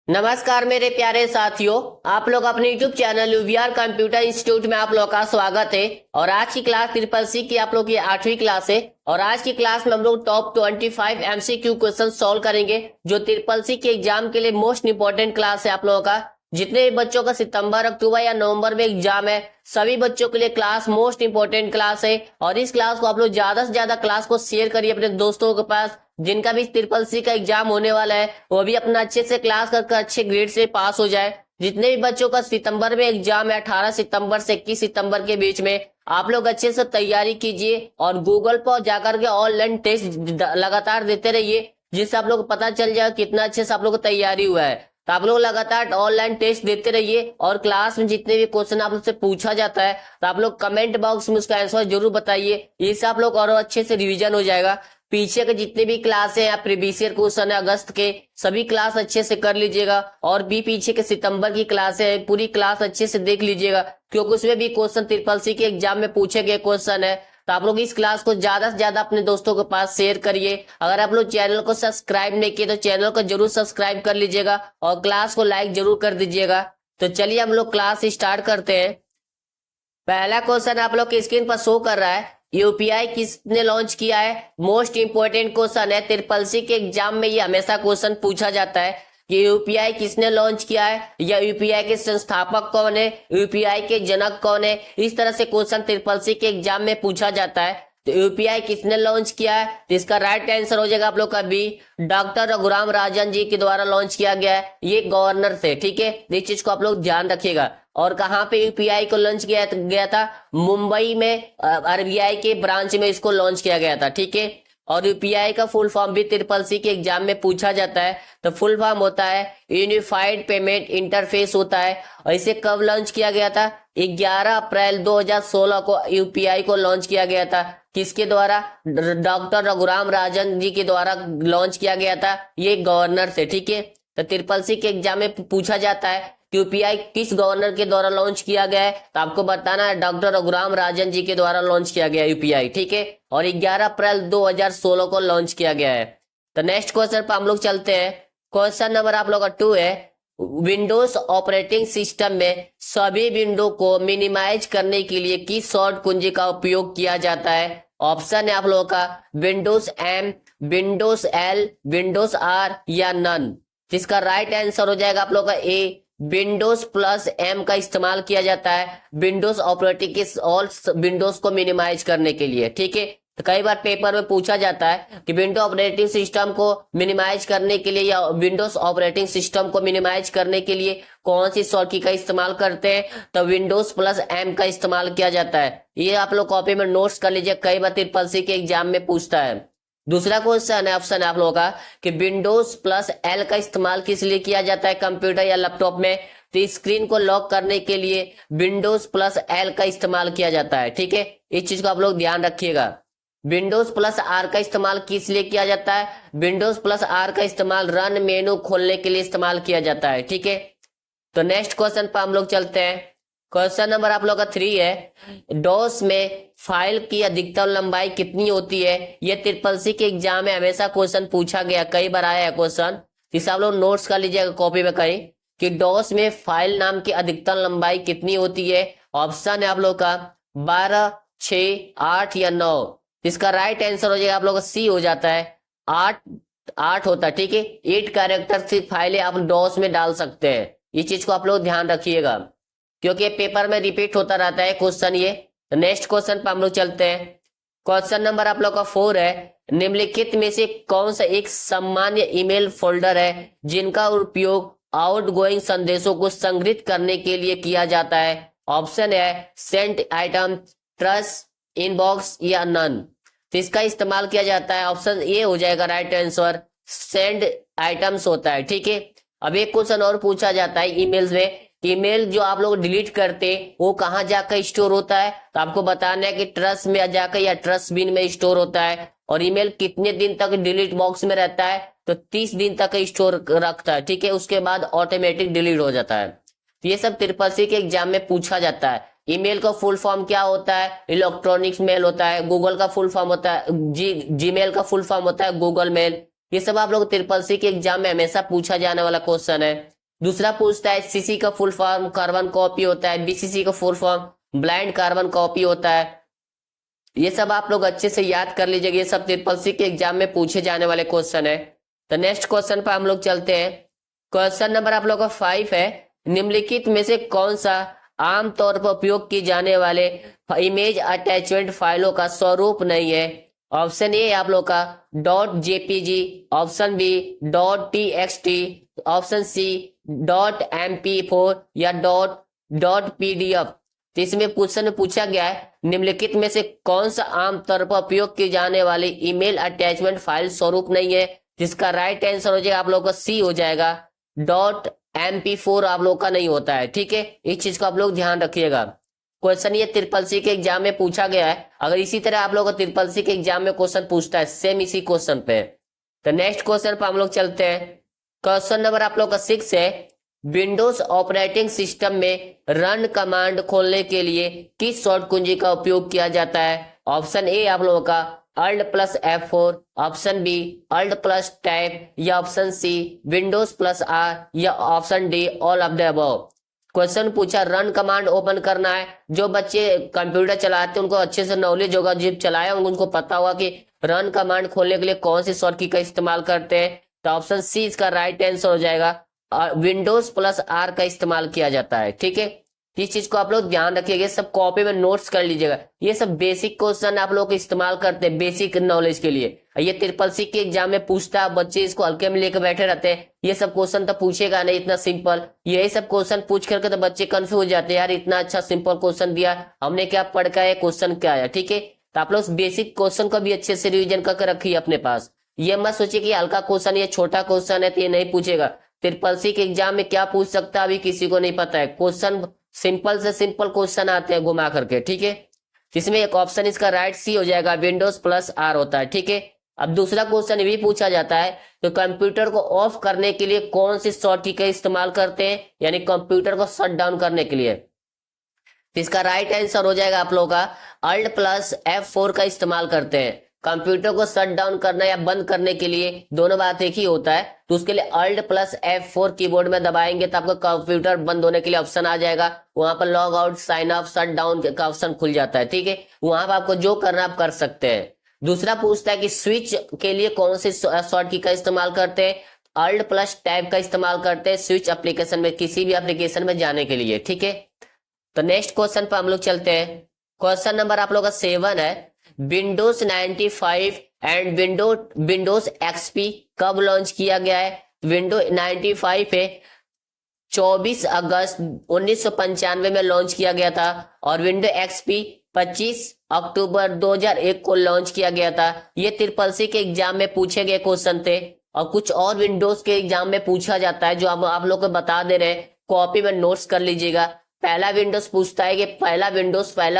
नमस्कार मेरे प्यारे साथियों। आप लोग अपने YouTube चैनल यूवीआर कंप्यूटर इंस्टीट्यूट में आप लोग का स्वागत है। और आज की क्लास ट्रिपल सी की आप लोग की 8वीं क्लास है। और आज की क्लास में हम लोग टॉप 25 MCQ क्वेश्चन सॉल्व करेंगे, जो ट्रिपल सी के एग्जाम के लिए मोस्ट इंपॉर्टेंट क्लास है आप लोगों का। जितने भी बच्चों का सितंबर, अक्टूबर या नवंबर में एग्जाम है, सभी बच्चों के लिए क्लास मोस्ट इंपॉर्टेंट क्लास है। और इस क्लास को आप लोग ज्यादा से ज्यादा क्लास को शेयर करिए अपने दोस्तों के पास, जिनका भी ट्रिपल सी का एग्जाम होने वाला है वो भी अपना अच्छे से क्लास करके अच्छे ग्रेड से पास हो जाए। जितने भी बच्चों का सितंबर में एग्जाम है 18 सितंबर से 21 सितंबर के बीच में, आप लोग अच्छे से तैयारी कीजिए और गूगल पर जाकर के ऑनलाइन टेस्ट लगातार देते रहिए, जिससे आप लोग को पता चल जाए कितना अच्छे से आप लोग को तैयारी हुआ है। तो आप लोग लगातार ऑनलाइन टेस्ट देते रहिए और क्लास में जितने भी क्वेश्चन आप लोग से पूछा जाता है तो आप लोग कमेंट बॉक्स में उसका आंसर जरूर बताइए। इससे आप लोग और अच्छे से रिवीजन हो जाएगा। पीछे के जितने भी क्लास है या प्रीवियस ईयर क्वेश्चन है अगस्त के, सभी क्लास अच्छे से कर लीजिएगा। और भी पीछे के सितंबर की क्लास है, पूरी क्लास अच्छे से देख लीजिएगा, क्योंकि उसमें भी क्वेश्चन ट्रिपल सी के एग्जाम में पूछे गए क्वेश्चन है। तो आप लोग इस क्लास को ज्यादा से ज्यादा अपने दोस्तों के पास शेयर करिए। अगर आप लोग चैनल को सब्सक्राइब नहीं किए तो चैनल को जरूर सब्सक्राइब कर लीजिएगा और क्लास को लाइक जरूर कर दीजिएगा। तो चलिए हम लोग क्लास स्टार्ट करते हैं। पहला क्वेश्चन आप लोग की स्क्रीन पर शो कर रहा है, यूपीआई किसने लॉन्च किया है। मोस्ट इंपोर्टेंट क्वेश्चन है, ट्रिपल सी के एग्जाम में ये हमेशा क्वेश्चन पूछा जाता है कि यूपीआई किसने लॉन्च किया है, या यूपीआई के संस्थापक कौन है, यूपीआई के जनक कौन है। इस तरह से क्वेश्चन ट्रिपल सी के एग्जाम में पूछा जाता है। तो यूपीआई किसने लॉन्च किया है, तो इसका राइट आंसर हो जाएगा आप लोग का बी, डॉक्टर रघुराम राजन जी के द्वारा लॉन्च किया गया है। ये गवर्नर थे, ठीक है, इस चीज को आप लोग ध्यान रखिएगा। और कहाँ पे यूपीआई को लॉन्च किया गया था, मुंबई में आरबीआई के ब्रांच में इसको लॉन्च किया गया था, ठीक है। और यूपीआई का फुल फॉर्म भी ट्रिपल सी के एग्जाम में पूछा जाता है। तो फुल फॉर्म होता है यूनिफाइड पेमेंट इंटरफेस होता है। और इसे कब लॉन्च किया गया था, 11 अप्रैल 2016 को यूपीआई को लॉन्च किया गया था। किसके द्वारा, डॉक्टर रघुराम राजन जी के द्वारा लॉन्च किया गया था। ये गवर्नर थे, ठीक है। तो ट्रिपल सी के एग्जाम में पूछा जाता है यूपीआई किस गवर्नर के द्वारा लॉन्च किया गया है, तो आपको बताना है डॉक्टर रघुराम राजन जी के द्वारा लॉन्च किया गया यूपीआई, ठीक है। और 11 अप्रैल 2016 को लॉन्च किया गया है। तो नेक्स्ट क्वेश्चन पर हम लोग चलते हैं। क्वेश्चन नंबर आप लोग का 2 है, विंडोज ऑपरेटिंग सिस्टम में सभी विंडो को मिनिमाइज करने के लिए किस शॉर्ट कुंजी का उपयोग किया जाता है। ऑप्शन है आप लोगों का Windows M, Windows L, Windows R या नन। जिसका राइट आंसर हो जाएगा आप लोग का ए, विंडोज प्लस एम का इस्तेमाल किया जाता है विंडोज ऑपरेटिंग के ऑल विंडोज को मिनिमाइज करने के लिए, ठीक है। तो कई बार पेपर में पूछा जाता है कि विंडो ऑपरेटिंग सिस्टम को मिनिमाइज करने के लिए या विंडोज ऑपरेटिंग सिस्टम को मिनिमाइज करने के लिए कौन सी शॉर्टकी का इस्तेमाल करते हैं, तो विंडोज प्लस एम का इस्तेमाल किया जाता है। ये आप लोग कॉपी में नोट्स कर लीजिए, कई बार ट्रिपल सी के एग्जाम में पूछता है। दूसरा क्वेश्चन है, ऑप्शन है आप लोगों का कि विंडोज प्लस एल का इस्तेमाल किस लिए किया जाता है कंप्यूटर या लैपटॉप में, तो स्क्रीन को लॉक करने के लिए विंडोज प्लस एल का इस्तेमाल किया जाता है, ठीक है। इस चीज को आप लोग ध्यान रखिएगा। विंडोज प्लस आर का इस्तेमाल किस लिए किया जाता है, विंडोज प्लस आर का इस्तेमाल रन मेनू खोलने के लिए इस्तेमाल किया जाता है, ठीक है। तो नेक्स्ट क्वेश्चन पर हम लोग चलते हैं। क्वेश्चन नंबर आप लोग का 3 है, डॉस में फाइल की अधिकतम लंबाई कितनी होती है। ये ट्रिपल सी के एग्जाम में हमेशा क्वेश्चन पूछा गया, कई बार आया है क्वेश्चन। इसे आप लोग नोट्स कर लीजिएगा कॉपी में कहीं कि डॉस में फाइल नाम की अधिकतम लंबाई कितनी होती है। ऑप्शन है आप लोग का 12, 6, 8 या 9। इसका राइट आंसर हो जाएगा आप लोग का सी हो जाता है, 8 होता है, ठीक है। 8 कैरेक्टर की फाइलें आप डॉस में डाल सकते हैं। इस चीज को आप लोग ध्यान रखिएगा, क्योंकि पेपर में रिपीट होता रहता है क्वेश्चन ये। नेक्स्ट क्वेश्चन पर हम लोग चलते हैं। क्वेश्चन नंबर आप लोग का 4 है, निम्नलिखित में से कौन सा एक सामान्य ईमेल फोल्डर है जिनका उपयोग आउटगोइंग संदेशों को संग्रहित करने के लिए किया जाता है। ऑप्शन है सेंट आइटम, ट्रस्ट, इनबॉक्स या नन। तो इसका इस्तेमाल किया जाता है, ऑप्शन ए हो जाएगा राइट आंसर, सेंड आइटम्स होता है, ठीक है। अब एक क्वेश्चन और पूछा जाता है ईमेल्स में, ईमेल जो आप लोग डिलीट करते वो कहाँ जाकर स्टोर होता है, तो आपको बताना है कि ट्रस्ट में जाकर या ट्रस्ट बिन में स्टोर होता है। और ईमेल कितने दिन तक डिलीट बॉक्स में रहता है, तो 30 दिन तक स्टोर रखता है, ठीक है। उसके बाद ऑटोमेटिक डिलीट हो जाता है। तो ये सब ट्रिपल सी के एग्जाम में पूछा जाता है। ईमेल का फुल फॉर्म क्या होता है, इलेक्ट्रॉनिक्स मेल होता है। गूगल का फुल फॉर्म होता है जीमेल का फुल फॉर्म होता है गूगल मेल। ये सब आप लोग ट्रिपल सी के एग्जाम में हमेशा पूछा जाने वाला क्वेश्चन है। दूसरा पूछता है सीसी का फुल फॉर्म कार्बन कॉपी होता है, बीसीसी का full form blind carbon copy होता है। ये सब आप लोग अच्छे से याद कर लीजिएगा, ये सब ट्रिपल सी के एग्जाम में पूछे जाने वाले क्वेश्चन है। तो नेक्स्ट क्वेश्चन पर हम लोग चलते हैं। क्वेश्चन नंबर आप लोग का 5 है, निम्नलिखित में से कौन सा आमतौर पर उपयोग की जाने वाले इमेज अटैचमेंट फाइलों का स्वरूप नहीं है। ऑप्शन ए आप लोग का .jpg, option B .txt, option C .mp4 या .pdf। तो इसमें क्वेश्चन में पूछा गया है निम्नलिखित में से कौन सा आमतौर पर उपयोग की जाने वाली ईमेल अटैचमेंट फाइल स्वरूप नहीं है, जिसका राइट आंसर हो जाएगा आप लोग का सी हो जाएगा। .mp4 आप लोग का नहीं होता है, ठीक है, इस चीज को आप लोग ध्यान रखिएगा। क्वेश्चन ये ट्रिपल सी के एग्जाम में पूछा गया है। अगर इसी तरह आप लोग को ट्रिपल सी के एग्जाम में क्वेश्चन पूछता है सेम इसी क्वेश्चन पे। तो नेक्स्ट क्वेश्चन पर हम लोग चलते हैं। क्वेश्चन नंबर आप लोग का 6 है, विंडोज ऑपरेटिंग सिस्टम में रन कमांड खोलने के लिए किस शॉर्ट कुंजी का उपयोग किया जाता है। ऑप्शन ए आप लोगों का Alt+F4, ऑप्शन बी Alt+Tab या ऑप्शन सी Windows+R या option D all of the above. Question पूछा रन कमांड ओपन करना है। जो बच्चे कंप्यूटर चलाते हैं उनको अच्छे से नॉलेज होगा, जो चलाया उनको पता होगा कि रन कमांड खोलने के लिए कौन सी शॉर्ट की का इस्तेमाल करते हैं। तो ऑप्शन सी इसका राइट आंसर हो जाएगा, Windows+R का इस्तेमाल किया जाता है, ठीक है। इस चीज को आप लोग ध्यान रखिएगा, सब कॉपी में नोट्स कर लीजिएगा। ये सब बेसिक क्वेश्चन आप लोग इस्तेमाल करते हैं बेसिक नॉलेज के लिए। ये ट्रिपल सी के एग्जाम में पूछता है, बच्चे इसको हल्के में लेकर बैठे रहते हैं। ये सब क्वेश्चन तो पूछेगा नहीं इतना सिंपल, यही सब क्वेश्चन पूछ करके तो बच्चे कंफ्यूज हो जाते हैं, यार इतना अच्छा सिंपल क्वेश्चन दिया, हमने क्या पढ़ का है, क्वेश्चन क्या है, ठीक है। तो आप लोग बेसिक क्वेश्चन को भी अच्छे से रिविजन करके रखिए अपने पास। ये मत सोचिए कि हल्का क्वेश्चन ये छोटा क्वेश्चन है तो ये नहीं पूछेगा। ट्रिपल सी के एग्जाम में क्या पूछ सकता है अभी किसी को नहीं पता है। क्वेश्चन सिंपल से सिंपल क्वेश्चन आते हैं घुमा करके, ठीक है। जिसमें एक ऑप्शन इसका राइट सी हो जाएगा, Windows+R होता है, ठीक है। अब दूसरा क्वेश्चन भी पूछा जाता है तो कंप्यूटर को ऑफ करने के लिए कौन सी शॉर्ट की का इस्तेमाल करते हैं, यानी कंप्यूटर को शट डाउन करने के लिए। इसका राइट आंसर हो जाएगा आप लोगों का Alt+F4 का इस्तेमाल करते हैं। कंप्यूटर को शट डाउन करना या बंद करने के लिए दोनों बात एक ही होता है, तो उसके लिए Alt+F4 कीबोर्ड में दबाएंगे तो आपका कंप्यूटर बंद होने के लिए ऑप्शन आ जाएगा। वहां पर log out, sign off, shut down का ऑप्शन खुल जाता है, ठीक है। वहां पर आपको जो करना आप कर सकते हैं। दूसरा पूछता है कि स्विच के लिए कौन से शॉर्ट की का इस्तेमाल करते हैं। Alt+Tab का इस्तेमाल करते हैं स्विच एप्लीकेशन में, किसी भी एप्लीकेशन में जाने के लिए, ठीक है। तो नेक्स्ट क्वेश्चन पर हम लोग चलते हैं। क्वेश्चन नंबर आप लोग का 7 है, विंडोज 95 एंड विंडोज XP कब लॉन्च किया गया है। विंडोज 95 है 24 अगस्त 1995 में लॉन्च किया गया था, और विंडो XP 25 अक्टूबर 2001 को लॉन्च किया गया था। ये ट्रिपल सी के एग्जाम में पूछे गए क्वेश्चन थे, और कुछ और विंडोज के एग्जाम में पूछा जाता है जो आप लोग को बता दे रहे हैं, कॉपी में नोट्स कर लीजिएगा। पहला विंडोज पूछता है कि पहला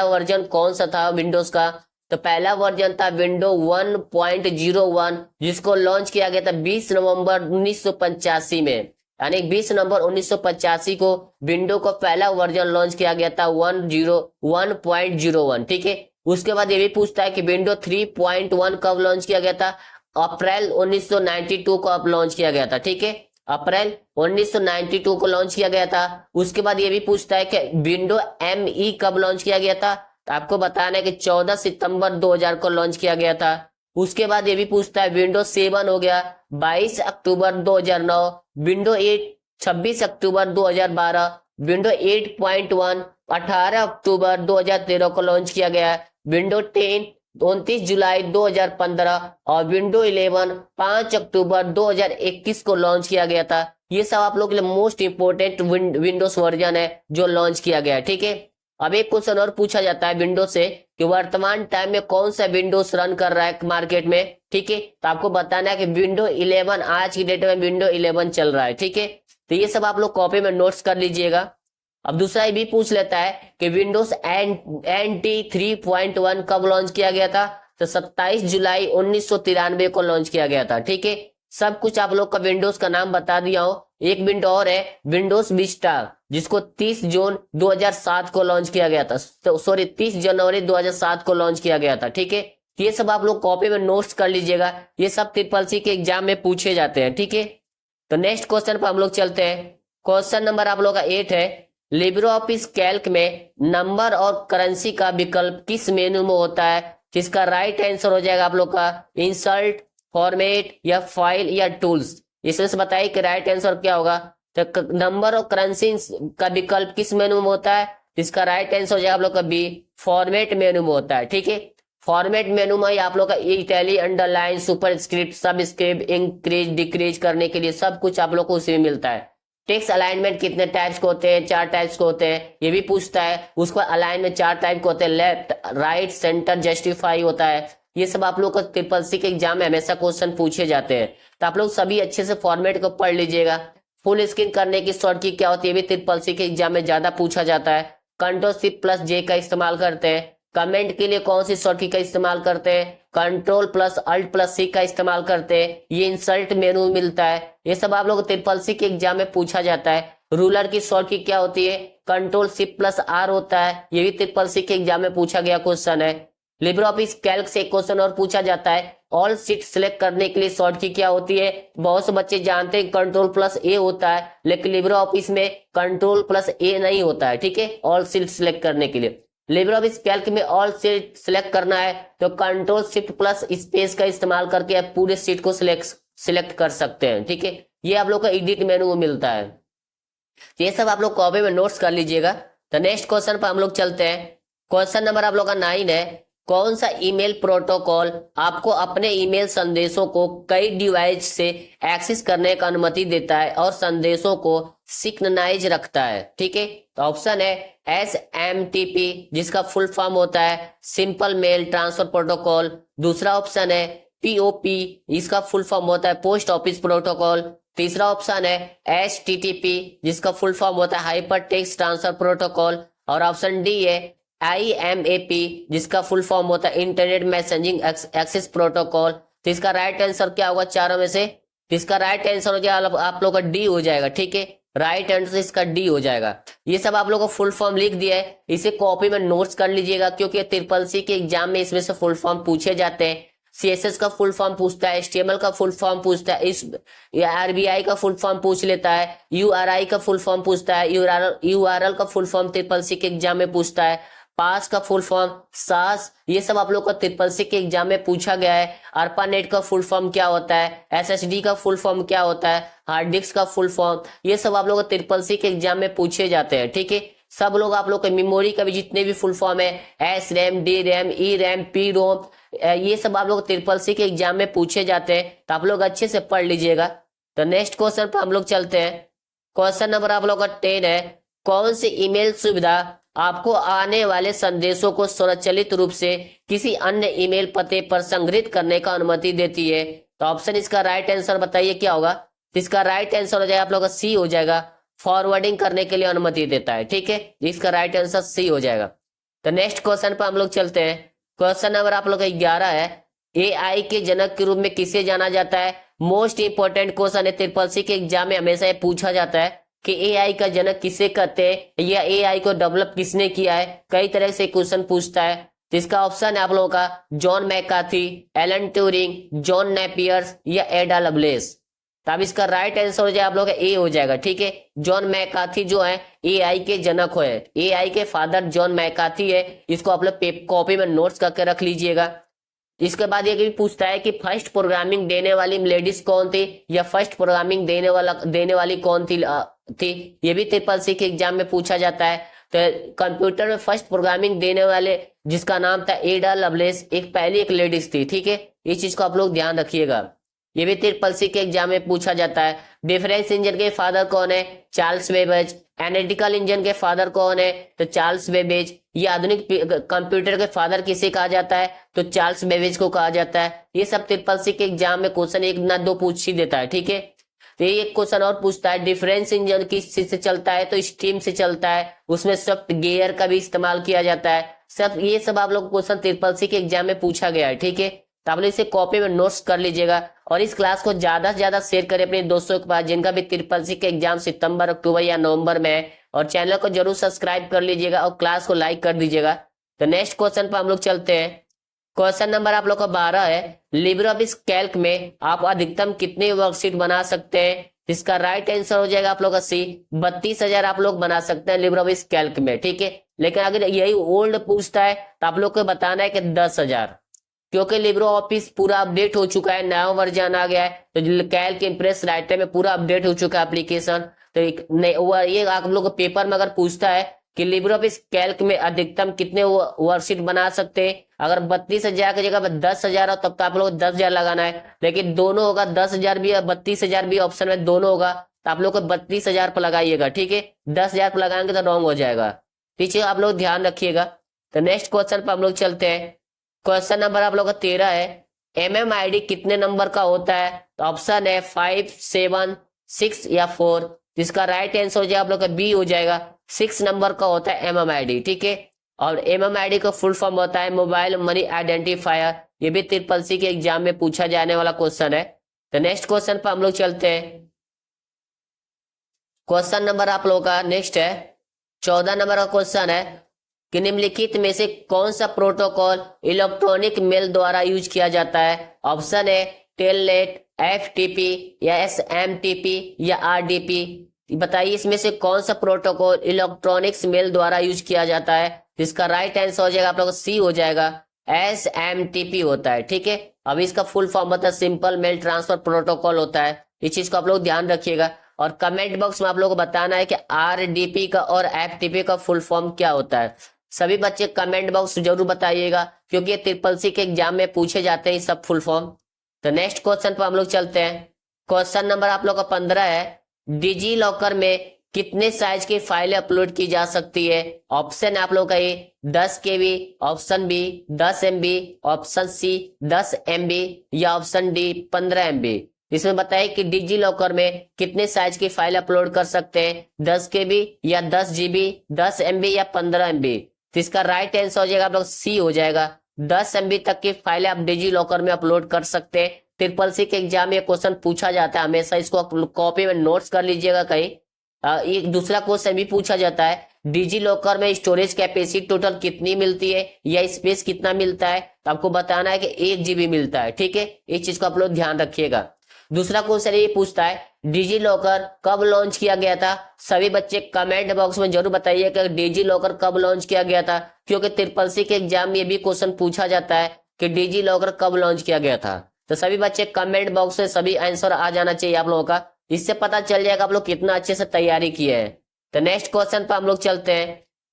वर्जन कौन सा था विंडोज का। तो पहला वर्जन था विंडो 1.01, जिसको लॉन्च किया गया था 20 नवंबर 1985 में, यानी 20 नवंबर 1985 को विंडो को पहला वर्जन लॉन्च किया गया था 1.01, ठीक है। उसके बाद ये भी पूछता है कि विंडो 3.1 कब लॉन्च किया गया था। अप्रैल 1992 को अब लॉन्च किया गया था, ठीक है। अप्रैल 1992 को लॉन्च किया गया था। उसके बाद ये भी पूछता है कि विंडो ME कब लॉन्च किया गया था। तो आपको बताना है कि 14 सितंबर 2000 को लॉन्च किया गया था। उसके बाद ये भी पूछता है विंडोज 7 हो गया 22 अक्टूबर 2009, विंडो 8 26 अक्टूबर 2012, विंडो 8.1 18 अक्टूबर 2013 को लॉन्च किया गया, विंडो 10 29 जुलाई 2015 और विंडो 11 5 अक्टूबर 2021 को लॉन्च किया गया था। ये सब आप लोग के लिए मोस्ट इंपोर्टेंट विंडोज वर्जन है जो लॉन्च किया गया है, ठीक है। अब एक क्वेश्चन और पूछा जाता है विंडोज से कि वर्तमान टाइम में कौन सा विंडोज रन कर रहा है मार्केट में, ठीक है। तो आपको बताना है कि विंडो 11 आज की डेट में विंडो 11 चल रहा है, ठीक है। तो ये सब आप लोग कॉपी में नोट्स कर लीजिएगा। अब दूसरा भी पूछ लेता है कि विंडोज NT 3.1 कब लॉन्च किया गया था। तो 27 जुलाई 1993 को लॉन्च किया गया था, ठीक है। सब कुछ आप लोग का विंडोज का नाम बता दिया हूं। एक विंडो और है विंडोज विस्टा, जिसको 30 जून 2007 को लॉन्च किया गया था, तो सॉरी 30 जनवरी 2007 को लॉन्च किया गया था, ठीक है। ये सब आप लोग कॉपी में नोट्स कर लीजिएगा, ये सब ट्रिपल सी के एग्जाम में पूछे जाते हैं, ठीक है। तो नेक्स्ट क्वेश्चन पर हम लोग चलते हैं। क्वेश्चन नंबर आप लोग का 8 है, लिब्रे ऑफिस कैल्क में नंबर और करेंसी का विकल्प किस मेनू में होता है? जिसका राइट आंसर हो जाएगा आप लोग का इंसर्ट, फॉर्मेट या फाइल या टूल्स। इसमें से बताइए कि राइट आंसर क्या होगा। तो नंबर और करेंसी का विकल्प किस मेनू में होता है? इसका राइट आंसर हो जाएगा आप लोग का बी, फॉर्मेट मेनू में होता है। ठीक है, फॉर्मेट मेनू में आप लोग का Italy, underline, superscript, subscript, increase decrease करने के लिए सब कुछ आप लोग को उसी में मिलता है। टेक्स्ट अलाइनमेंट कितने टाइप्स के होते हैं? 4 टाइप्स के होते हैं, ये भी पूछता है। उसको अलाइनमेंट 4 टाइप के होते हैं, लेफ्ट, राइट, सेंटर, जस्टिफाई होता है। ये सब आप लोग को ट्रिपल सी के एग्जाम में हमेशा क्वेश्चन पूछे जाते हैं, तो आप लोग सभी अच्छे से फॉर्मेट को पढ़ लीजिएगा। फुल स्क्रीन करने की शॉर्ट की क्या होती है, ये भी ट्रिपल सी के एग्जाम में ज्यादा पूछा जाता है। कंट्रोल शिफ्ट प्लस जे का इस्तेमाल करते हैं। कमेंट के लिए कौन सी शॉर्ट की का इस्तेमाल करते हैं? कंट्रोल प्लस अल्ट प्लस सी का इस्तेमाल करते हैं। ये इंसर्ट मेनू मिलता है। ये सब आप लोग ट्रिपल सी के एग्जाम में पूछा जाता है। रूलर की शॉर्ट की क्या होती है? कंट्रोल शिफ्ट प्लस आर होता है। ये भी ट्रिपल सी के एग्जाम में पूछा गया क्वेश्चन है। लिब्रे ऑफिस कैल्क से एक क्वेश्चन और पूछा जाता है, ऑल सीट सिलेक्ट करने के लिए शॉर्ट की क्या होती है? बहुत से बच्चे जानते हैं कंट्रोल प्लस ए होता है, लेकिन लिब्रे ऑफिस में कंट्रोल प्लस ए नहीं होता है। ठीक है, ऑल सीट सिलेक्ट करने के लिए लिब्रे ऑफिस कैल्क में ऑल सीट सिलेक्ट करना है तो कंट्रोल शिफ्ट प्लस स्पेस का इस्तेमाल करके आप पूरे सीट को सिलेक्ट कर सकते हैं। ठीक है, ये आप लोग का एडिट मेनू में मिलता है। ये सब आप लोग कॉपी में नोट्स कर लीजिएगा। तो नेक्स्ट क्वेश्चन पर हम लोग चलते हैं। क्वेश्चन नंबर आप लोग का 9 है, कौन सा ईमेल प्रोटोकॉल आपको अपने ईमेल संदेशों को कई डिवाइस से एक्सेस करने का अनुमति देता है और संदेशों को सिंक्रोनाइज रखता है? ठीक है, तो ऑप्शन है SMTP, जिसका फुल फॉर्म होता है सिंपल मेल ट्रांसफर प्रोटोकॉल। दूसरा ऑप्शन है POP, इसका फुल फॉर्म होता है पोस्ट ऑफिस प्रोटोकॉल। तीसरा ऑप्शन है HTTP, जिसका फुल फॉर्म होता है हाइपर टेक्स्ट ट्रांसफर प्रोटोकॉल। और ऑप्शन डी है IMAP, जिसका फुल फॉर्म होता है इंटरनेट मैसेजिंग एक्सेस प्रोटोकॉल। तो इसका राइट आंसर क्या होगा चारों में से? इसका राइट आंसर हो जाएगा आप लोग का डी हो जाएगा। ठीक है, राइट आंसर इसका डी हो जाएगा। ये सब आप लोग को फुल फॉर्म लिख दिया है, इसे कॉपी में नोट्स कर लीजिएगा, क्योंकि ट्रिपल सी के एग्जाम में इसमें से फुल फॉर्म पूछे जाते हैं। CSS का फुल फॉर्म पूछता है, HTML का फुल फॉर्म पूछता है, इस RBI का फुल फॉर्म पूछ लेता है, URI का फुल फॉर्म पूछता है, URL का फुल फॉर्म ट्रिपल सी के एग्जाम में पूछता है, पास का फुल फॉर्म, सास, ये सब आप लोग का ट्रिपल सी के एग्जाम में पूछा गया है। ARPANET का फुल फॉर्म क्या होता है, SSD का फुल फॉर्म क्या होता है, हार्ड डिस्क का फुल फॉर्म, ये सब आप लोग का ट्रिपल सी के एग्जाम में पूछे जाते हैं। ठीक है, सब लोग आप लोग के मेमोरी का भी जितने भी फुल फॉर्म है, SRAM, DRAM, ERAM, PROM, ये सब आप लोग ट्रिपल सी के एग्जाम में पूछे जाते हैं, तो आप लोग अच्छे से पढ़ लीजिएगा। तो नेक्स्ट क्वेश्चन पर हम लोग चलते हैं। क्वेश्चन नंबर आप लोग का 10 है, कौन सी ईमेल सुविधा आपको आने वाले संदेशों को स्वचालित रूप से किसी अन्य ईमेल पते पर संग्रहित करने का अनुमति देती है? तो ऑप्शन इसका राइट आंसर बताइए क्या होगा। इसका राइट आंसर हो जाएगा आप लोग का सी हो जाएगा, फॉरवर्डिंग करने के लिए अनुमति देता है। ठीक है, इसका राइट आंसर सी हो जाएगा। तो नेक्स्ट क्वेश्चन पर हम लोग चलते हैं। क्वेश्चन नंबर आप लोग का 11 है, AI के जनक के रूप में किसे जाना जाता है? मोस्ट इंपोर्टेंट क्वेश्चन है, ट्रिपल सी के एग्जाम में हमेशा ये पूछा जाता है कि AI का जनक किसे कहते हैं या AI को डेवलप किसने किया है। कई तरह से क्वेश्चन पूछता है। तो इसका ऑप्शन है आप लोगों का John McCarthy, Alan Turing, John Napier's या एडा लवलेस। तो अब इसका राइट आंसर हो जाएगा आप लोग का ए हो जाएगा। ठीक है, जॉन मैकार्थी जो है AI के जनक है, AI के फादर जॉन मैकार्थी है। इसको आप लोग कॉपी में नोट्स करके रख लीजिएगा। इसके बाद ये भी पूछता है कि फर्स्ट प्रोग्रामिंग देने वाली लेडीज कौन थी या फर्स्ट प्रोग्रामिंग देने वाली कौन थी। ये भी ट्रिपल सी के एग्जाम में पूछा जाता है। तो कंप्यूटर में फर्स्ट प्रोग्रामिंग देने वाले जिसका नाम था एडा लवलेस, पहली एक लेडीज थी। ठीक है, इस चीज को आप लोग ध्यान रखिएगा, ये भी ट्रिपल सी के एग्जाम में पूछा जाता है। डिफरेंस इंजन के फादर कौन है? Charles Babbage. एनालिटिकल इंजन के फादर कौन है? तो चार्ल्स बेबेज। ये आधुनिक कंप्यूटर के फादर किसे कहा जाता है? तो चार्ल्स बेबेज को कहा जाता है। ये सब ट्रिपल सी के एग्जाम में क्वेश्चन एक ना दो पूछ ही देता है। ठीक है, तो ये एक क्वेश्चन और पूछता है, डिफरेंस इंजन किस चीज से चलता है? तो स्टीम से चलता है, उसमें सॉफ्ट गियर का भी इस्तेमाल किया जाता है। ये सब आप लोग क्वेश्चन ट्रिपल सी के एग्जाम में पूछा गया है। ठीक है, तो आप लोग इसे कॉपी में नोट्स कर लीजिएगा और इस क्लास को ज्यादा से ज्यादा शेयर करें अपने दोस्तों के पास जिनका भी ट्रिपल सी के एग्जाम सितंबर, अक्टूबर या नवंबर में है। और चैनल को जरूर सब्सक्राइब कर लीजिएगा और क्लास को लाइक कर दीजिएगा। तो नेक्स्ट क्वेश्चन पर हम लोग चलते हैं। क्वेश्चन नंबर आप लोग का 12 है, लिब्रे ऑफिस कैल्क में आप अधिकतम कितनी वर्कशीट बना सकते हैं? इसका राइट आंसर हो जाएगा आप लोग का सी। 32,000 आप लोग बना सकते हैं लिब्रे ऑफिस कैल्क में, ठीक है। लेकिन अगर यही ओल्ड पूछता है तो आप लोग को बताना है कि 10,000, क्योंकि लिब्रे ऑफिस पूरा अपडेट हो चुका है, नया वर्जन आ गया है, तो कैल्क इम्प्रेस राइटर में पूरा अपडेट हो चुका है एप्लीकेशन। तो ये आप लोग को पेपर में अगर पूछता है कि लिब्रे ऑफिस कैल्क में अधिकतम कितने वर्कशीट बना सकते हैं, अगर 32,000 की जगह पर 10,000 हो तब तो आप लोग 10,000 लगाना है। लेकिन दोनों होगा, 10,000 भी है 32,000 भी ऑप्शन में दोनों होगा, तो आप लोग को 32,000 पर लगाइएगा, ठीक है। 10,000 पर लगाएंगे तो रॉन्ग हो जाएगा, पीछे आप लोग ध्यान रखिएगा। तो नेक्स्ट क्वेश्चन पर हम लोग चलते हैं। क्वेश्चन नंबर आप लोग का 13 है, MMID कितने नंबर का होता है? तो ऑप्शन है 5, 7, 6 या 4। जिसका राइट आंसर हो जाएगा आप लोग का बी हो जाएगा, 6 नंबर का होता है MMID, ठीक है। और MMID का फुल फॉर्म होता है मोबाइल मनी आइडेंटिफायर। ये भी ट्रिपल-सी के एग्जाम में पूछा जाने वाला क्वेश्चन है। तो नेक्स्ट क्वेश्चन पर हम लोग चलते हैं। क्वेश्चन नंबर आप लोगों का नेक्स्ट है 14 नंबर का क्वेश्चन है कि निम्नलिखित में से कौन सा प्रोटोकॉल इलेक्ट्रॉनिक मेल द्वारा यूज किया जाता है? ऑप्शन है टेलनेट, FTP या SMTP या RDP। बताइए इसमें से कौन सा प्रोटोकॉल इलेक्ट्रॉनिक्स मेल द्वारा यूज किया जाता है? जिसका राइट आंसर हो जाएगा आप लोग सी हो जाएगा, SMTP होता है, ठीक है। अब इसका फुल फॉर्म होता है सिंपल मेल ट्रांसफर प्रोटोकॉल होता है। इस चीज को आप लोग ध्यान रखिएगा और कमेंट बॉक्स में आप लोग को बताना है कि RDP का और FTP का फुल फॉर्म क्या होता है। सभी बच्चे कमेंट बॉक्स जरूर बताइएगा, क्योंकि ये ट्रिपल-सी के एग्जाम में पूछे जाते हैं सब फुल फॉर्म। तो नेक्स्ट क्वेश्चन पर हम लोग चलते हैं। क्वेश्चन नंबर आप लोग का 15 है, डिजी लॉकर में कितने साइज की फाइलें अपलोड की जा सकती है? ऑप्शन है आप लोग का A 10 KB, option B 10 MB, option C 10 MB या ऑप्शन डी 15 MB। इसमें बताइए कि डिजी लॉकर में कितने साइज की फाइल अपलोड कर सकते हैं, 10 KB या 10 GB, 10 MB या 15 MB। तो इसका राइट आंसर हो जाएगा आप लोग सी हो जाएगा, 10 MB तक की फाइलें आप डिजी लॉकर में अपलोड कर सकते हैं। ट्रिपल-सी के एग्जाम में क्वेश्चन पूछा जाता है, हमेशा इसको कॉपी में नोट्स कर लीजिएगा कहीं। एक दूसरा क्वेश्चन भी पूछा जाता है, डिजी लॉकर में स्टोरेज कैपेसिटी टोटल कितनी मिलती है या स्पेस कितना मिलता है? तो आपको बताना है कि 1 GB मिलता है, ठीक है। इस चीज को आप लोग ध्यान रखिएगा। दूसरा क्वेश्चन ये पूछता है, डिजी लॉकर कब लॉन्च किया गया था? सभी बच्चे कमेंट बॉक्स में जरूर बताइए कि डिजी लॉकर कब लॉन्च किया गया था, क्योंकि ट्रिपल-सी के एग्जाम में ये भी क्वेश्चन पूछा जाता है कि डिजी लॉकर कब लॉन्च किया गया था। तो सभी बच्चे कमेंट बॉक्स में सभी आंसर आ जाना चाहिए आप लोगों का, इससे पता चल जाएगा आप लोग कितना अच्छे से तैयारी किए हैं। तो नेक्स्ट क्वेश्चन पर हम लोग चलते हैं।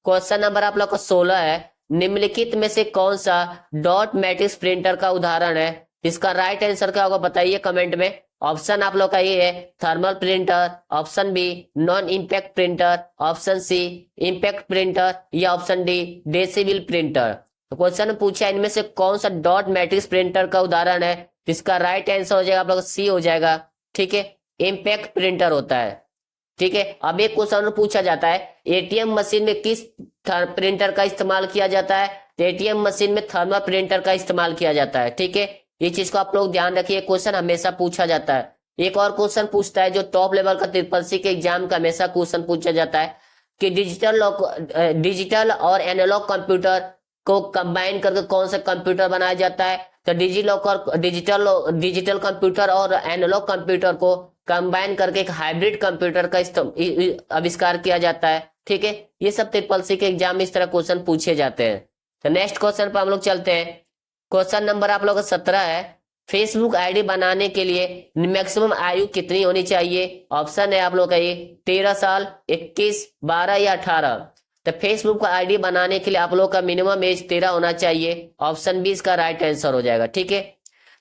क्वेश्चन नंबर आप लोग का 16 है, निम्नलिखित में से कौन सा डॉट मैट्रिक्स प्रिंटर का उदाहरण है? इसका राइट आंसर क्या होगा बताइए कमेंट में। ऑप्शन आप लोग का ये है thermal printer, option B non impact printer, option C impact printer या ऑप्शन डी डेसिबल प्रिंटर। तो क्वेश्चन पूछा इनमें से कौन सा डॉट मैट्रिक्स प्रिंटर का उदाहरण है? इसका राइट आंसर हो जाएगा आप लोग सी हो जाएगा, ठीक है, इम्पैक्ट प्रिंटर होता है, ठीक है। अब एक क्वेश्चन पूछा जाता है, ATM मशीन में किस प्रिंटर का इस्तेमाल किया जाता है? तो ATM मशीन में थर्मल प्रिंटर का इस्तेमाल किया जाता है, ठीक है। ये चीज को आप लोग ध्यान रखिए, क्वेश्चन हमेशा पूछा जाता है। एक और क्वेश्चन पूछता है जो टॉप लेवल का ट्रिपल-सी के एग्जाम का हमेशा क्वेश्चन पूछा जाता है कि डिजिटल और एनालॉग कंप्यूटर को कंबाइन करके कौन सा कंप्यूटर बनाया जाता है? तो डिजिटल कंप्यूटर और एनालॉग कंप्यूटर को कंबाइन करके एक हाइब्रिड कंप्यूटर का आविष्कार किया जाता है, ठीक है। ये सब ट्रिपल-सी के एग्जाम में इस तरह क्वेश्चन पूछे जाते हैं। तो नेक्स्ट क्वेश्चन पर हम लोग चलते हैं। क्वेश्चन नंबर आप लोग का 17 है, फेसबुक आईडी बनाने के लिए मैक्सिमम आयु कितनी होनी चाहिए? ऑप्शन है आप लोग का ये 13 साल, 21, 12 या 18। तो फेसबुक का आईडी बनाने के लिए आप लोग का मिनिमम एज 13 होना चाहिए, ऑप्शन बी इसका राइट आंसर हो जाएगा, ठीक है।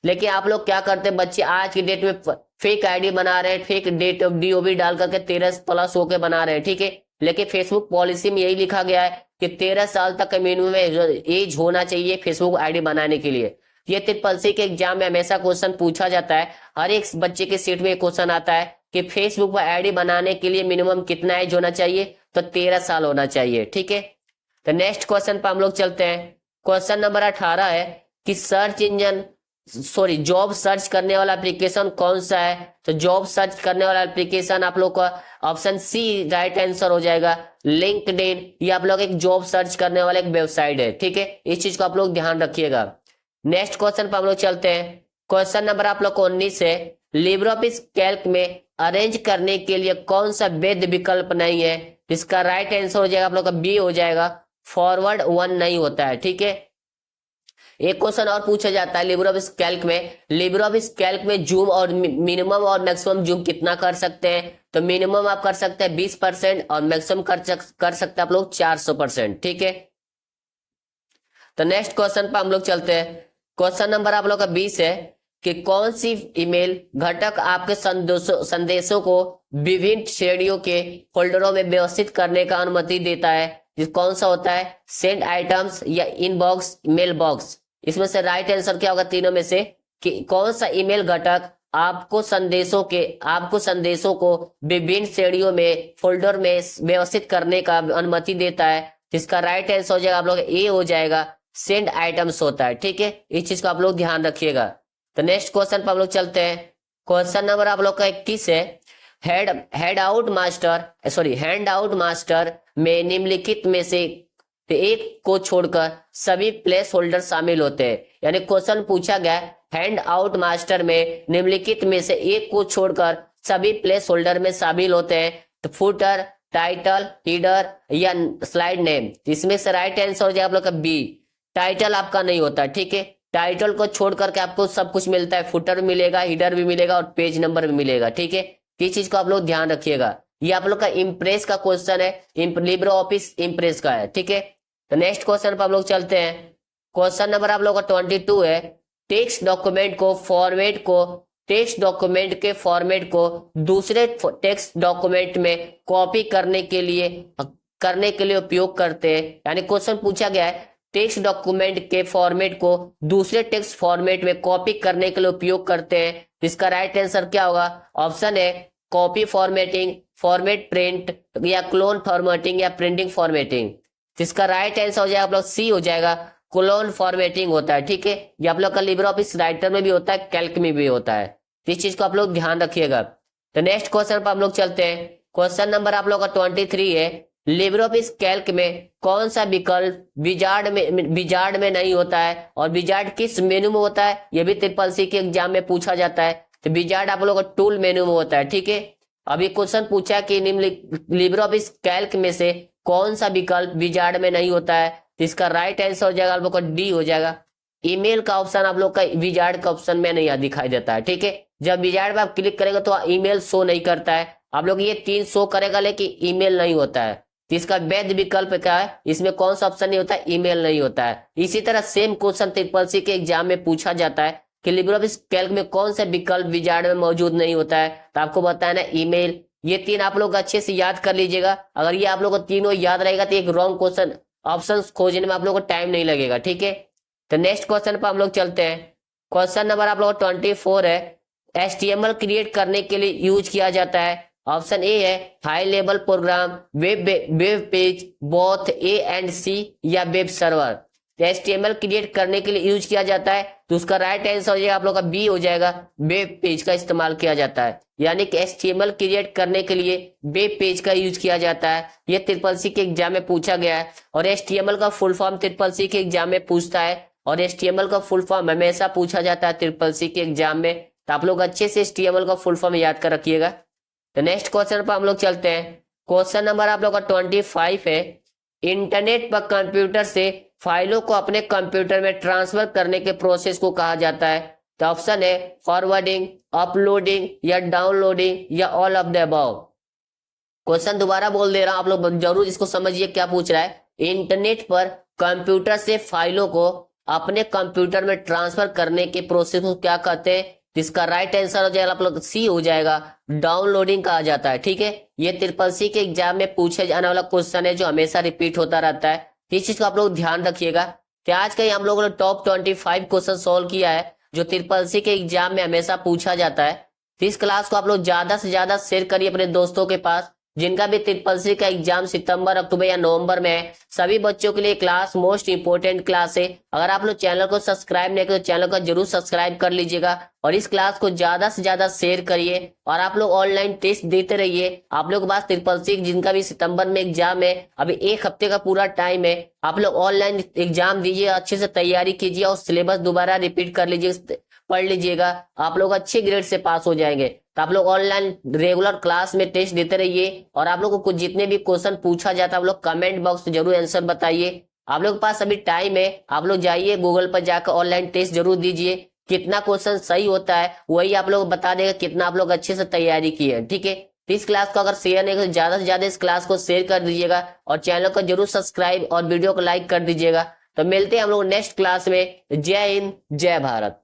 लेकिन आप लोग क्या करते हैं बच्चे, आज की डेट में फेक आईडी बना रहे हैं, फेक डेट ऑफ DOB डाल करके 13+ होके बना रहे हैं, ठीक है। लेकिन फेसबुक पॉलिसी में यही लिखा गया है कि 13 साल तक का मिनिमम एज होना चाहिए फेसबुक आईडी बनाने के लिए। ये ट्रिपल-सी के एग्जाम में हमेशा क्वेश्चन पूछा जाता है, हर एक बच्चे के सीट में क्वेश्चन आता है कि फेसबुक पर आईडी बनाने के लिए मिनिमम कितना एज होना चाहिए? तो 13 साल होना चाहिए, ठीक है। तो नेक्स्ट क्वेश्चन पर हम लोग चलते हैं। क्वेश्चन नंबर 18 है कि जॉब सर्च करने वाला एप्लीकेशन कौन सा है? तो जॉब सर्च करने वाला एप्लीकेशन आप लोग का ऑप्शन सी राइट आंसर हो जाएगा, लिंक्डइन। ये आप लोग एक जॉब सर्च करने वाला एक वेबसाइट है, ठीक है। इस चीज को आप लोग ध्यान रखिएगा। नेक्स्ट क्वेश्चन पर हम लोग चलते हैं। क्वेश्चन नंबर आप लोग को 19 है, लिब्रे ऑफिस कैल्क में अरेंज करने के लिए कौन सा वैध विकल्प नहीं है? इसका राइट आंसर हो जाएगा आप लोग का बी हो जाएगा, फॉरवर्ड 1 नहीं होता है। ठीक है, एक क्वेश्चन और पूछा जाता है लिब्रे कैल्क में, लिब्रे कैल्क में जूम और मिनिमम और मैक्सिमम जूम कितना कर सकते हैं? तो मिनिमम आप कर सकते हैं 20% और मैक्सिमम कर सकते हैं आप लोग 400%। ठीक है, तो नेक्स्ट क्वेश्चन पर हम लोग चलते हैं। क्वेश्चन नंबर आप लोग का 20 है कि कौन सी ईमेल घटक आपके संदेशों को विभिन्न श्रेणियों के फोल्डरों में व्यवस्थित करने का अनुमति देता है? कौन सा होता है? सेंड आइटम्स या इनबॉक्स, मेल बॉक्स? इसमें से राइट आंसर क्या होगा तीनों में से कि कौन सा ईमेल घटक आपको संदेशों को विभिन्न श्रेणियों में फोल्डर में व्यवस्थित करने का अनुमति देता है? जिसका राइट आंसर हो जाएगा आप लोग ए हो जाएगा, सेंड आइटम्स होता है। ठीक है, इस चीज को आप लोग ध्यान रखिएगा। तो नेक्स्ट क्वेश्चन पर हम लोग चलते हैं। क्वेश्चन नंबर आप लोग का 21 है, हैंड आउट मास्टर में निम्नलिखित में से एक को छोड़कर सभी प्लेस होल्डर शामिल होते हैं। यानी क्वेश्चन पूछा गया हैंड आउट मास्टर में निम्नलिखित में से एक को छोड़कर सभी प्लेस होल्डर में शामिल होते हैं। तो फुटर, टाइटल, हीडर या स्लाइड नेम? इसमें से राइट आंसर हो जाएगा आप लोग का बी, टाइटल आपका नहीं होता। ठीक है, टाइटल को छोड़ करके आपको सब कुछ मिलता है, फुटर मिलेगा, हीडर भी मिलेगा और पेज नंबर भी मिलेगा। ठीक है, इस चीज को आप लोग ध्यान रखिएगा। ये आप लोग का इम्प्रेस का क्वेश्चन है, लिब्रे ऑफिस इम्प्रेस का है। ठीक है, तो नेक्स्ट क्वेश्चन पर हम लोग चलते हैं। क्वेश्चन नंबर आप लोग का 22 है, टेक्स्ट डॉक्यूमेंट के फॉर्मेट को दूसरे टेक्स्ट डॉक्यूमेंट में कॉपी करने के लिए उपयोग करते हैं। यानी क्वेश्चन पूछा गया है टेक्स्ट डॉक्यूमेंट के फॉर्मेट को दूसरे टेक्स्ट फॉर्मेट में कॉपी करने के लिए उपयोग करते हैं। इसका राइट आंसर क्या होगा? ऑप्शन है कॉपी फॉर्मेटिंग, फॉर्मेट प्रिंट या क्लोन फॉर्मेटिंग या प्रिंटिंग फॉर्मेटिंग। इसका राइट आंसर हो जाएगा आप लोग सी हो जाएगा, क्लोन फॉर्मेटिंग होता है। ठीक है, ये आप लोग का लिब्रे ऑफिस राइटर में भी होता है, कैल्क में भी होता है। इस चीज को आप लोग ध्यान रखिएगा। तो नेक्स्ट क्वेश्चन पर हम लोग चलते हैं। क्वेश्चन नंबर आप लोग का 23 है, लिब्रे ऑफिस कैल्क में कौन सा विकल्प विजार्ड में नहीं होता है और विजार्ड किस मेनू में होता है? यह भी ट्रिपल-सी के एग्जाम में पूछा जाता है। तो विजार्ड आप लोग का टूल मेनू में होता है। ठीक है, अभी क्वेश्चन पूछा कि लिब्रे ऑफिस कैल्क में से कौन सा विकल्प विजार्ड में नहीं होता है? तो इसका राइट आंसर हो जाएगा आप लोग का डी हो जाएगा, ईमेल का ऑप्शन आप लोग का विजार्ड का ऑप्शन में नहीं दिखाई देता है। ठीक है, जब विजार्ड में आप क्लिक करेंगे तो ईमेल शो नहीं करता है। आप लोग ये 3 शो करेगा लेकिन ईमेल नहीं होता है। तो इसका वैध विकल्प क्या है? इसमें कौन सा ऑप्शन नहीं होता है? ईमेल नहीं होता है। इसी तरह सेम क्वेश्चन ट्रिपल-सी के एग्जाम में पूछा जाता है कि लिब्रे ऑफिस कैल्क में कौन सा विकल्प विजार्ड में मौजूद नहीं होता है? तो आपको बताना ईमेल। ये 3 आप लोग अच्छे से याद कर लीजिएगा। अगर ये आप लोग को तीनों याद रहेगा तो एक रॉन्ग क्वेश्चन ऑप्शन खोजने में आप लोग को टाइम नहीं लगेगा। ठीक है, तो नेक्स्ट क्वेश्चन पर हम लोग चलते हैं। क्वेश्चन नंबर आप लोग 24 है, HTML क्रिएट करने के लिए यूज किया जाता है। ऑप्शन ए है high level program, web page, both A and C या वेब सर्वर। तो HTML क्रिएट करने के लिए यूज किया जाता है। तो उसका राइट आंसर हो जाएगा आप लोग का बी हो जाएगा, वेब पेज का इस्तेमाल किया जाता है। यानी कि HTML क्रिएट करने के लिए वेब पेज का यूज किया जाता है। ये ट्रिपल-सी के एग्जाम में पूछा गया है और HTML का फुल फॉर्म ट्रिपल-सी के एग्जाम में पूछता है और HTML का फुल फॉर्म हमेशा पूछा जाता है ट्रिपल-सी के एग्जाम में। तो आप लोग अच्छे से HTML का फुल फॉर्म याद कर रखिएगा। तो नेक्स्ट क्वेश्चन पर हम लोग चलते हैं। क्वेश्चन नंबर आप लोग का 25 है, इंटरनेट पर कंप्यूटर से फाइलों को अपने कंप्यूटर में ट्रांसफर करने के प्रोसेस को कहा जाता है। तो ऑप्शन है फॉरवर्डिंग, अपलोडिंग या डाउनलोडिंग या all of the above. Question दोबारा बोल दे रहा हूं, आप लोग जरूर इसको समझिए क्या पूछ रहा है। इंटरनेट पर कंप्यूटर से फाइलों को अपने कंप्यूटर में ट्रांसफर करने के प्रोसेस को क्या कहते हैं? इसका राइट आंसर हो जाएगा आप लोग सी हो जाएगा, डाउनलोडिंग कहा जाता है। ठीक है, ये ट्रिपल-सी के एग्जाम में पूछे जाने वाला क्वेश्चन है जो हमेशा रिपीट होता रहता है। इस चीज को आप लोग ध्यान रखिएगा। तो आज का हम लोगों ने टॉप 25 क्वेश्चन सॉल्व किया है जो ट्रिपल-सी के एग्जाम में हमेशा पूछा जाता है। तो इस क्लास को आप लोग ज्यादा से ज्यादा शेयर करिए अपने दोस्तों के पास जिनका भी ट्रिपल-सी का एग्जाम सितंबर, अक्टूबर या नवंबर में है। सभी बच्चों के लिए क्लास मोस्ट इंपोर्टेंट क्लास है। अगर आप लोग चैनल को सब्सक्राइब नहीं किया तो चैनल को जरूर सब्सक्राइब कर लीजिएगा और इस क्लास को ज्यादा से ज्यादा शेयर करिए और आप लोग ऑनलाइन टेस्ट देते रहिए। आप लोग के पास ट्रिपल-सी जिनका भी सितंबर में एग्जाम है, अभी 1 हफ्ते का पूरा टाइम है। आप लोग ऑनलाइन एग्जाम दीजिए, अच्छे से तैयारी कीजिए और सिलेबस दोबारा रिपीट कर लीजिए। पढ़ लीजिएगा, आप लोग अच्छे ग्रेड से पास हो जाएंगे। तो आप लोग ऑनलाइन रेगुलर क्लास में टेस्ट देते रहिए, और आप लोग को कुछ जितने भी क्वेश्चन पूछा जाता है आप लोग कमेंट बॉक्स में जरूर आंसर बताइए। आप लोग के पास अभी टाइम है, आप लोग जाइए गूगल पर जाकर ऑनलाइन टेस्ट जरूर दीजिए। कितना क्वेश्चन सही होता है वही आप लोग बता देगा कितना आप लोग अच्छे से तैयारी किए हैं, ठीक है। तो इस क्लास को अगर शेयर नहीं तो ज्यादा से ज्यादा इस क्लास को शेयर कर दीजिएगा, और चैनल को जरूर सब्सक्राइब और वीडियो को लाइक कर दीजिएगा। तो मिलते हैं हम लोग नेक्स्ट क्लास में। जय हिंद, जय भारत।